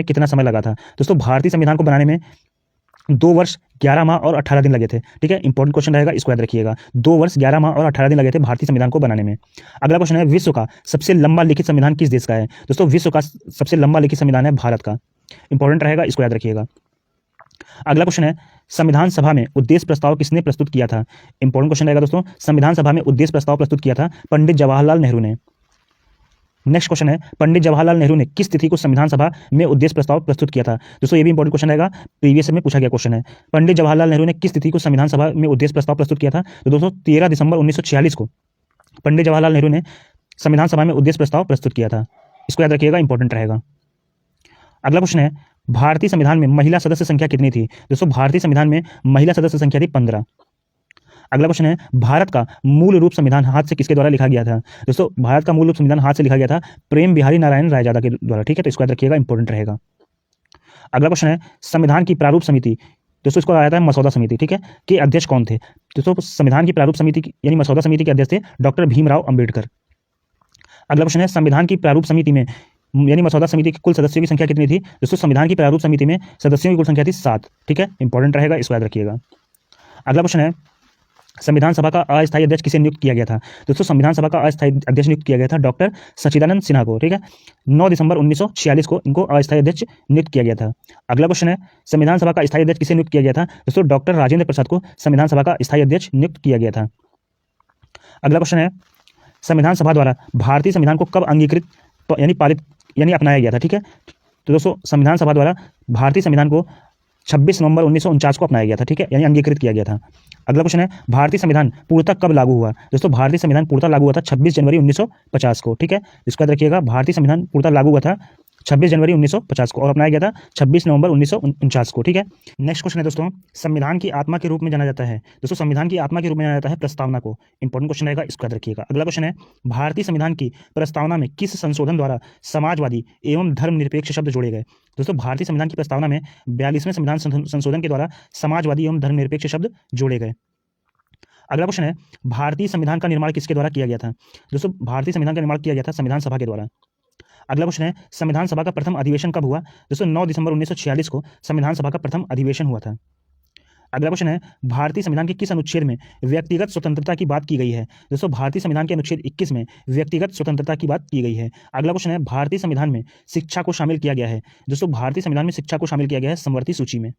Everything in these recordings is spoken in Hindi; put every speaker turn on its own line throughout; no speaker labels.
कितना समय लगा था? दोस्तों भारतीय संविधान को बनाने में 2 वर्ष 11 माह और 18 दिन लगे थे। ठीक है, इंपॉर्टेंट क्वेश्चन रहेगा, इसको याद रखिएगा। 2 वर्ष 11 माह और 18 दिन लगे थे भारतीय संविधान को बनाने में। अगला क्वेश्चन है, विश्व का सबसे लंबा लिखित संविधान किस देश का है? दोस्तों विश्व का सबसे लंबा लिखित संविधान है भारत का। इंपॉर्टेंट रहेगा, इसको याद रखिएगा। अगला क्वेश्चन है, संविधान सभा में उद्देश्य प्रस्ताव किसने प्रस्तुत किया था? इंपॉर्टेंट क्वेश्चन रहेगा दोस्तों, संविधान सभा में उद्देश्य प्रस्ताव प्रस्तुत किया था पंडित जवाहरलाल नेहरू ने। नेक्स्ट क्वेश्चन है, पंडित जवाहरलाल नेहरू ने किस तिथि को संविधान सभा में उद्देश्य प्रस्ताव प्रस्तुत किया था? दोस्तों ये भी इंपॉर्टेंट क्वेश्चन रहेगा, प्रीवियस में पूछा गया क्वेश्चन है। पंडित जवाहरलाल नेहरू ने किस तिथि को संविधान सभा में उद्देश्य प्रस्ताव प्रस्तुत किया था? तो दोस्तों 13 दिसंबर 1946 को पंडित जवाहरलाल नेहरू ने संविधान सभा में उद्देश्य प्रस्ताव प्रस्तुत किया था। इसको याद रखिएगा, इंपॉर्टेंट रहेगा। अगला क्वेश्चन है, भारतीय संविधान में महिला सदस्य संख्या कितनी थी? दोस्तों भारतीय संविधान में महिला सदस्य संख्या थी 15। अगला क्वेश्चन है, भारत का मूल रूप संविधान हाथ से किसके द्वारा लिखा गया था? दोस्तों भारत का मूल रूप संविधान हाथ से लिखा गया था प्रेम बिहारी नारायण रायजादा के द्वारा। ठीक है, तो इसको याद रखिएगा, इंपॉर्टेंट रहेगा। अगला क्वेश्चन है, संविधान की प्रारूप समिति, दोस्तों इसको आया था मसौदा समिति, ठीक है, के अध्यक्ष कौन थे? दोस्तों संविधान की प्रारूप समिति यानी मसौदा समिति के अध्यक्ष थे डॉक्टर भीमराव अंबेडकर। अगला क्वेश्चन है, संविधान की प्रारूप समिति में यानी मसौदा समिति के कुल सदस्यों की संख्या कितनी थी? दोस्तों संविधान की प्रारूप समिति में सदस्यों की कुल संख्या थी 7। ठीक है, इंपॉर्टेंट रहेगा, इसको याद रखिएगा। अगला क्वेश्चन है, संविधान सभा का अस्थायी अध्यक्ष किसे नियुक्त किया गया था? दोस्तों संविधान सभा का अस्थायी अध्यक्ष नियुक्त किया गया था डॉक्टर सच्चिदानंद सिन्हा को। ठीक है, 9 दिसंबर 1946 को इनको अस्थायी अध्यक्ष नियुक्त किया गया था। अगला क्वेश्चन है, संविधान सभा का स्थायी अध्यक्ष किसे नियुक्त किया गया था? दोस्तों डॉक्टर राजेंद्र प्रसाद को संविधान सभा का स्थायी अध्यक्ष नियुक्त किया गया था। अगला क्वेश्चन है, संविधान सभा द्वारा भारतीय संविधान को कब अंगीकृत यानी पारित यानी अपनाया गया था? ठीक है, तो दोस्तों संविधान सभा द्वारा भारतीय संविधान को 26 नवंबर 1949 को अपनाया गया था। ठीक है, यानी अंगीकृत किया गया था। अगला क्वेश्चन है, भारतीय संविधान पूर्णतः कब लागू हुआ? दोस्तों भारतीय संविधान पूर्णतः लागू हुआ था 26 जनवरी 1950 को। ठीक है, इसको याद रखिएगा, भारतीय संविधान पूर्णतः लागू हुआ था 26 जनवरी 1950 को और अपनाया गया था 26 नवंबर 1949 को। ठीक है, नेक्स्ट क्वेश्चन है दोस्तों, संविधान की आत्मा के रूप में जाना जाता है। दोस्तों संविधान की आत्मा के रूप में जाना जाता है प्रस्तावना को। इंपॉर्टेंट क्वेश्चन रहेगा, इसको याद रखिएगा। अगला क्वेश्चन है, भारतीय संविधान की प्रस्तावना में किस संशोधन द्वारा समाजवादी एवं धर्मनिरपेक्ष शब्द जोड़े गए? दोस्तों भारतीय संविधान की प्रस्तावना में 42वें संविधान संशोधन के द्वारा समाजवादी एवं धर्मनिरपेक्ष शब्द जोड़े गए। अगला क्वेश्चन है, भारतीय संविधान का निर्माण किसके द्वारा किया गया था? दोस्तों भारतीय संविधान का निर्माण किया गया था संविधान सभा के द्वारा। अगला क्वेश्चन है, संविधान सभा का प्रथम अधिवेशन कब हुआ? दोस्तों 9 दिसंबर 1946 को संविधान सभा का प्रथम अधिवेशन हुआ था। अगला क्वेश्चन है, भारतीय संविधान के किस अनुच्छेद में व्यक्तिगत स्वतंत्रता की बात की गई है? दोस्तों भारतीय संविधान के अनुच्छेद 21 में व्यक्तिगत स्वतंत्रता की बात की गई है। अगला क्वेश्चन है, भारतीय संविधान में शिक्षा को शामिल किया गया है? दोस्तों भारतीय संविधान में शिक्षा को शामिल किया गया है समवर्ती सूची में।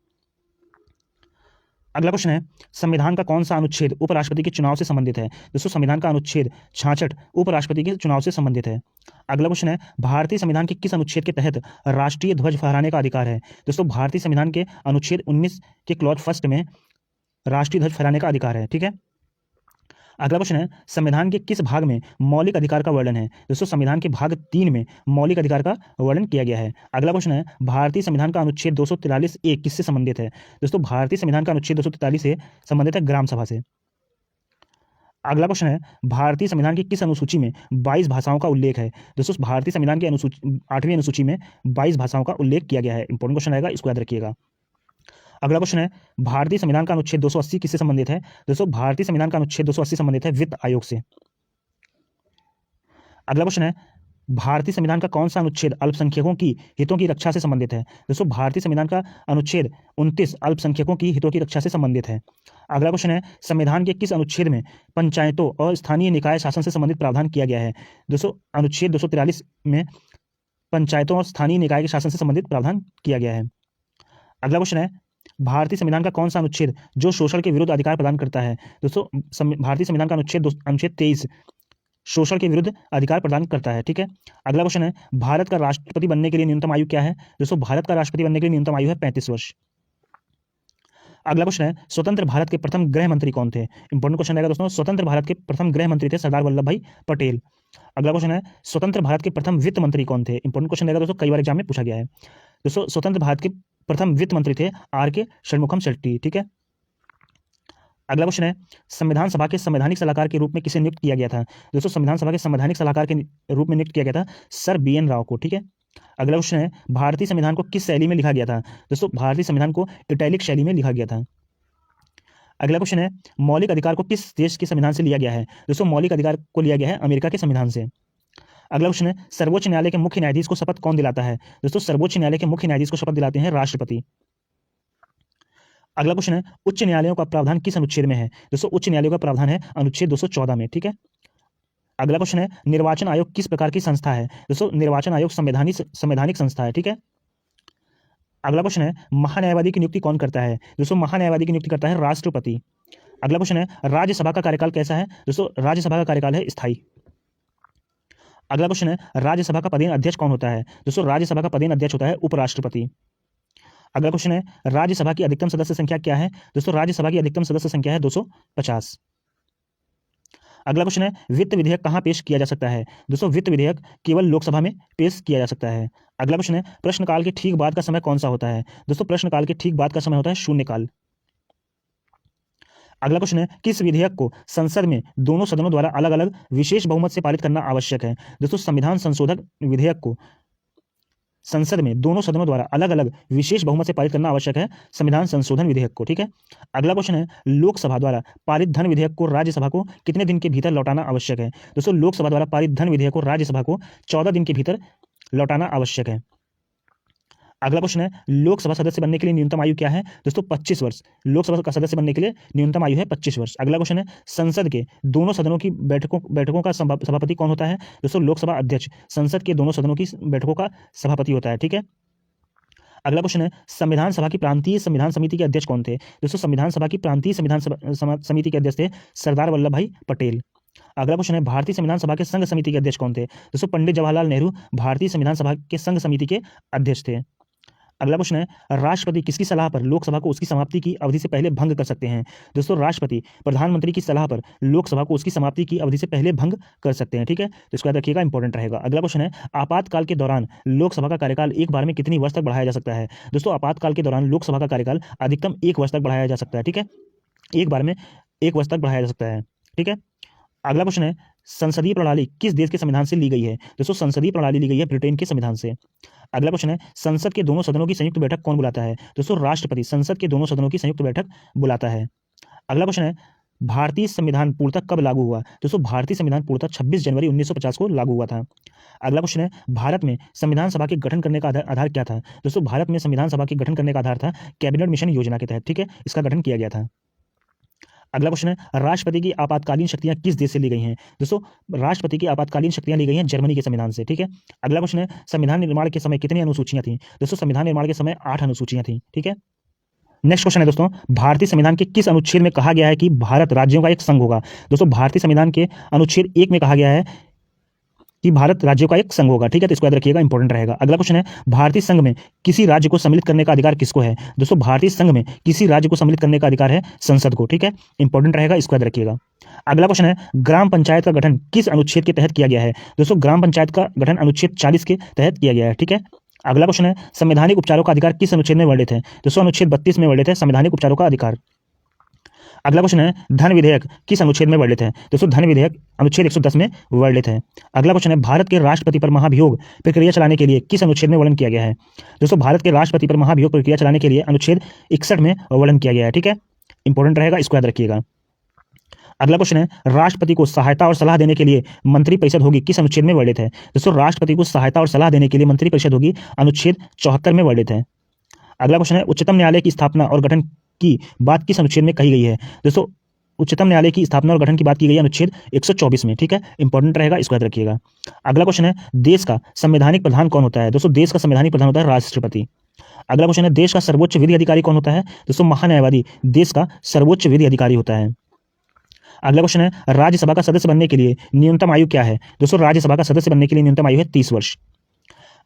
अगला क्वेश्चन है, संविधान का कौन सा अनुच्छेद उपराष्ट्रपति के चुनाव से संबंधित है? दोस्तों संविधान का अनुच्छेद 66 उपराष्ट्रपति के चुनाव से संबंधित है। अगला क्वेश्चन है, भारतीय संविधान के किस अनुच्छेद के तहत राष्ट्रीय ध्वज फहराने का अधिकार है? दोस्तों भारतीय संविधान के अनुच्छेद 19 के क्लॉज फर्स्ट में राष्ट्रीय ध्वज फहराने का अधिकार है। ठीक है, अगला क्वेश्चन है, संविधान के किस भाग में मौलिक अधिकार का वर्णन है? दोस्तों संविधान के भाग 3 में मौलिक अधिकार का वर्णन किया गया है। अगला क्वेश्चन है, भारतीय संविधान का अनुच्छेद 243(a) किससे संबंधित है? दोस्तों भारतीय संविधान का अनुच्छेद 243 से संबंधित है ग्राम सभा से। अगला क्वेश्चन है, भारतीय संविधान की किस अनुसूची में 22 भाषाओं का उल्लेख है? दोस्तों भारतीय संविधान की अनुसूची 8वीं अनुसूची में 22 भाषाओं का उल्लेख किया गया है। इंपॉर्टेंट क्वेश्चन रहेगा, इसको याद रखिएगा। अगला क्वेश्चन है, भारतीय संविधान का अनुच्छेद 280 किससे संबंधित है? दोस्तों भारतीय संविधान का अनुच्छेद 280 संबंधित है वित्त आयोग से। अगला क्वेश्चन है, भारतीय संविधान का कौन सा अनुच्छेद अल्पसंख्यकों की हितों की रक्षा से संबंधित है? दोस्तों भारतीय संविधान का अनुच्छेद 29 अल्पसंख्यकों की हितों की रक्षा से संबंधित है। अगला क्वेश्चन है, संविधान के किस अनुच्छेद में पंचायतों और स्थानीय निकाय शासन से संबंधित प्रावधान किया गया है? दोस्तों अनुच्छेद 243 में पंचायतों और स्थानीय निकाय के शासन से संबंधित प्रावधान किया गया है। अगला क्वेश्चन है, भारतीय संविधान का कौन सा अनुच्छेद जो शोषण के विरुद्ध अधिकार प्रदान करता है? दोस्तों भारतीय संविधान का अनुच्छेद 23 शोषण के विरुद्ध अधिकार प्रदान करता है। ठीक है, अगला क्वेश्चन है, भारत का राष्ट्रपति बनने के लिए न्यूनतम आयु क्या है? दोस्तों भारत का राष्ट्रपति बनने के लिए न्यूनतम आयु है 35 वर्ष। अगला क्वेश्चन है, स्वतंत्र भारत के प्रथम गृह मंत्री कौन थे? इंपॉर्टेंट क्वेश्चन रहेगा दोस्तों, स्वतंत्र भारत के प्रथम गृह मंत्री थे सरदार वल्लभ भाई पटेल। अगला क्वेश्चन है, स्वतंत्र भारत के प्रथम वित्त मंत्री कौन थे? इंपॉर्टेंट क्वेश्चन रहेगा दोस्तों, कई बार एग्जाम में पूछा गया है। दोस्तों स्वतंत्र भारत के प्रथम वित्त मंत्री थे आर.के. षणमुखम शेट्टी। ठीक है, अगला क्वेश्चन है, संविधान सभा के संवैधानिक सलाहकार के रूप में किसे नियुक्त किया गया था? दोस्तों संविधान सभा के संवैधानिक सलाहकार के रूप में नियुक्त किया गया था सर बी.एन. राव को। ठीक है, अगला क्वेश्चन है, भारतीय संविधान को किस शैली में लिखा गया था? दोस्तों भारतीय संविधान को इटैलिक शैली में लिखा गया था। अगला क्वेश्चन है, मौलिक अधिकार को किस देश के संविधान से लिया गया है? दोस्तों मौलिक अधिकार को लिया गया है अमेरिका के संविधान से। अगला क्वेश्चन है सर्वोच्च न्यायालय के मुख्य न्यायाधीश को शपथ कौन दिलाता है? दोस्तों सर्वोच्च न्यायालय के मुख्य न्यायाधीश को शपथ दिलाते हैं राष्ट्रपति। अगला क्वेश्चन है उच्च न्यायालयों का प्रावधान किस अनुच्छेद में है? दोस्तों उच्च न्यायालयों का प्रावधान है अनुच्छेद 214 में। ठीक है। अगला क्वेश्चन है निर्वाचन आयोग किस प्रकार की संस्था है? दोस्तों निर्वाचन आयोग संवैधानिक संस्था है। ठीक है। अगला क्वेश्चन है महान्यायवादी की नियुक्ति कौन करता है? दोस्तों महान्यायवादी की नियुक्ति करता है राष्ट्रपति। अगला क्वेश्चन है राज्यसभा का कार्यकाल कैसा है? दोस्तों राज्यसभा का कार्यकाल है स्थायी। अगला क्वेश्चन है राज्यसभा का पदेन अध्यक्ष कौन होता है? दोस्तों राज्यसभा का पदेन अध्यक्ष होता है उपराष्ट्रपति। अगला क्वेश्चन है राज्यसभा की अधिकतम सदस्य संख्या क्या है? दोस्तों राज्यसभा की अधिकतम सदस्य संख्या है 250। अगला क्वेश्चन है वित्त विधेयक कहां पेश किया जा सकता है? दोस्तों वित्त विधेयक केवल लोकसभा में पेश किया जा सकता है। अगला क्वेश्चन है प्रश्नकाल के ठीक बाद का समय कौन सा होता है? दोस्तों प्रश्नकाल के ठीक बाद का समय होता है शून्यकाल। अगला क्वेश्चन है किस विधेयक को संसद में दोनों सदनों द्वारा अलग अलग विशेष बहुमत से पारित करना आवश्यक है? दोस्तों संविधान संशोधक विधेयक को संसद में दोनों सदनों द्वारा अलग अलग विशेष बहुमत से पारित करना आवश्यक है संविधान संशोधन विधेयक को। ठीक है। अगला क्वेश्चन है लोकसभा द्वारा पारित धन विधेयक को राज्यसभा को कितने दिन के भीतर लौटाना आवश्यक है? दोस्तों लोकसभा द्वारा पारित धन विधेयक को राज्यसभा को 14 दिन के भीतर लौटाना आवश्यक है। अगला क्वेश्चन है लोकसभा सदस्य बनने के लिए न्यूनतम आयु क्या है? दोस्तों 25 वर्ष। लोकसभा का सदस्य बनने के लिए न्यूनतम आयु है 25 वर्ष। अगला क्वेश्चन है संसद के दोनों सदनों की बैठकों का सभापति कौन होता है? दोस्तों लोकसभा अध्यक्ष संसद के दोनों सदनों की बैठकों का सभापति होता है। ठीक है। अगला क्वेश्चन है संविधान सभा की प्रांतीय संविधान समिति के अध्यक्ष कौन थे? दोस्तों संविधान सभा की प्रांतीय संविधान समिति के अध्यक्ष थे सरदार वल्लभ भाई पटेल। अगला क्वेश्चन है भारतीय संविधान सभा के संघ समिति के अध्यक्ष कौन थे? दोस्तों पंडित जवाहरलाल नेहरू भारतीय संविधान सभा के संघ समिति के अध्यक्ष थे। अगला क्वेश्चन है राष्ट्रपति किसकी सलाह पर लोकसभा को उसकी समाप्ति की अवधि से पहले भंग कर सकते हैं? दोस्तों राष्ट्रपति प्रधानमंत्री की सलाह पर लोकसभा को उसकी समाप्ति की अवधि से पहले भंग कर सकते हैं। ठीक है। तो इसको याद रखिएगा, इंपॉर्टेंट रहेगा। अगला क्वेश्चन है आपातकाल के दौरान लोकसभा का कार्यकाल एक बार में कितनी वर्ष तक बढ़ाया जा सकता है? दोस्तों आपातकाल के दौरान लोकसभा का कार्यकाल अधिकतम 1 वर्ष तक बढ़ाया जा सकता है। ठीक है। एक बार में 1 वर्ष तक बढ़ाया जा सकता है। ठीक है। अगला क्वेश्चन है संसदीय प्रणाली किस देश के संविधान से ली गई है? दोस्तों संसदीय प्रणाली ली गई है ब्रिटेन के संविधान से। अगला क्वेश्चन है संसद के दोनों सदनों की संयुक्त बैठक कौन बुलाता है? दोस्तों राष्ट्रपति संसद के दोनों सदनों की संयुक्त बैठक बुलाता है। अगला क्वेश्चन है भारतीय संविधान पूर्णतः कब लागू हुआ? दोस्तों भारतीय संविधान पूर्णतः 26 जनवरी 1950 को लागू हुआ था। अगला क्वेश्चन है भारत में संविधान सभा के गठन करने का आधार क्या था? दोस्तों भारत में संविधान सभा के गठन करने का आधार था कैबिनेट मिशन योजना के तहत। ठीक है। इसका गठन किया गया था। अगला क्वेश्चन है राष्ट्रपति की आपातकालीन शक्तियां किस देश से ली गई हैं? दोस्तों राष्ट्रपति की आपातकालीन शक्तियां ली गई हैं जर्मनी के संविधान से। ठीक है। अगला क्वेश्चन है संविधान निर्माण के समय कितनी अनुसूचियां थी? दोस्तों संविधान निर्माण के समय 8 अनुसूचियां थी। ठीक है। नेक्स्ट क्वेश्चन है दोस्तों भारतीय संविधान के किस अनुच्छेद में कहा गया है कि भारत राज्यों का एक संघ होगा? दोस्तों भारतीय संविधान के अनुच्छेद 1 में कहा गया है कि भारत राज्यों का एक संघ होगा। ठीक है। तो इसको याद रखिएगा, इंपॉर्टेंट रहेगा। अगला क्वेश्चन है भारतीय संघ में किसी राज्य को सम्मिलित करने का अधिकार किसको है? दोस्तों भारतीय संघ में किसी राज्य को सम्मिलित करने का अधिकार है संसद को। ठीक है। इंपॉर्टेंट रहेगा, इसको याद रखिएगा। अगला क्वेश्चन है ग्राम पंचायत का गठन किस अनुच्छेद के तहत किया गया है? दोस्तों ग्राम पंचायत का गठन अनुच्छेद 40 के तहत किया गया है। ठीक है। अगला क्वेश्चन है संवैधानिक उपचारों का अधिकार किस अनुच्छेद में वर्णित है? दोस्तों अनुच्छेद 32 में वर्णित है संवैधानिक उपचारों का अधिकार। अगला क्वेश्चन है धन विधेयक किस अनुच्छेद में वर्णित है? दोस्तों धन विधेयक अनुच्छेद 110 में वर्णित है। अगला क्वेश्चन है भारत के राष्ट्रपति पर महाभियोग प्रक्रिया चलाने के लिए किस अनुच्छेद में वर्णन किया गया है? दोस्तों भारत के राष्ट्रपति पर महाभियोग प्रक्रिया चलाने के लिए अनुच्छेद 61 में वर्णन किया गया है। ठीक है। इंपॉर्टेंट रहेगा, इसको याद रखिएगा। अगला क्वेश्चन है राष्ट्रपति को सहायता और सलाह देने के लिए मंत्रिपरिषद होगी किस अनुच्छेद में वर्णित है? दोस्तों राष्ट्रपति को सहायता और सलाह देने के लिए मंत्रिपरिषद होगी अनुच्छेद 74 में वर्णित है। अगला क्वेश्चन है उच्चतम न्यायालय की स्थापना और गठन की बात किस अनुच्छेद में कही गई है? दोस्तों उच्चतम न्यायालय की स्थापना और गठन की बात की गई है अनुच्छेद 124 में। ठीक है। इंपॉर्टेंट रहेगा, इसको याद रखिएगा। अगला क्वेश्चन है देश का संवैधानिक प्रधान कौन होता है? दोस्तों देश का संवैधानिक प्रधान होता है राष्ट्रपति। अगला क्वेश्चन है देश का सर्वोच्च विधि अधिकारी कौन होता है? दोस्तों महान्यायवादी देश का सर्वोच्च विधि अधिकारी होता है। अगला क्वेश्चन है राज्यसभा का सदस्य बनने के लिए न्यूनतम आयु क्या है? दोस्तों राज्यसभा का सदस्य बनने के लिए न्यूनतम आयु है 30 वर्ष।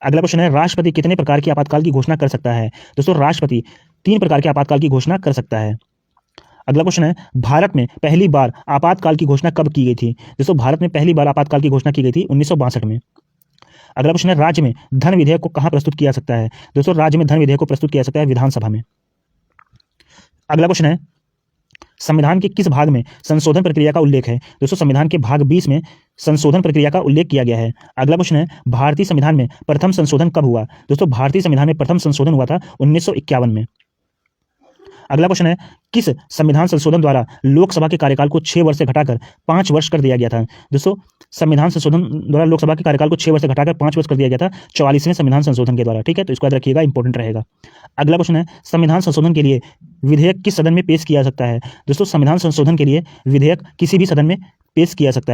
अगला क्वेश्चन है राष्ट्रपति कितने प्रकार की आपातकाल की घोषणा कर सकता है? दोस्तों राष्ट्रपति 3 प्रकार के आपातकाल की घोषणा कर सकता है। अगला क्वेश्चन है भारत में पहली बार आपातकाल की घोषणा कब की गई थी? दोस्तों भारत में पहली बार आपातकाल की घोषणा की गई थी 1962 में। अगला क्वेश्चन है राज्य में धन विधेयक को कहां प्रस्तुत किया जा सकता है? दोस्तों राज्य में धन विधेयक को प्रस्तुत किया जा सकता है विधानसभा में। अगला क्वेश्चन है संविधान के किस भाग में संशोधन प्रक्रिया का उल्लेख है? दोस्तों संविधान के भाग 20 में संशोधन प्रक्रिया का उल्लेख किया गया है। अगला क्वेश्चन है भारतीय संविधान में प्रथम संशोधन कब हुआ? दोस्तों भारतीय संविधान में प्रथम संशोधन हुआ था 1951 में। अगला क्वेश्चन है, किस संविधान संशोधन द्वारा लोकसभा के कार्यकाल को 6 वर्ष से घटाकर 5 वर्ष कर दिया गया था? दोस्तों, संविधान संशोधन द्वारा लोकसभा के कार्यकाल को 6 वर्ष से घटाकर 5 वर्ष कर दिया गया था 44वें संविधान संशोधन के द्वारा। ठीक है, तो इसको याद रखिएगा, इंपॉर्टेंट रहेगा। अगला क्वेश्चन है, संविधान संशोधन के लिए विधेयक किस सदन में पेश किया जा सकता है? दोस्तों, संविधान संशोधन के लिए विधेयक किसी भी सदन में पेश किया जा सकता है।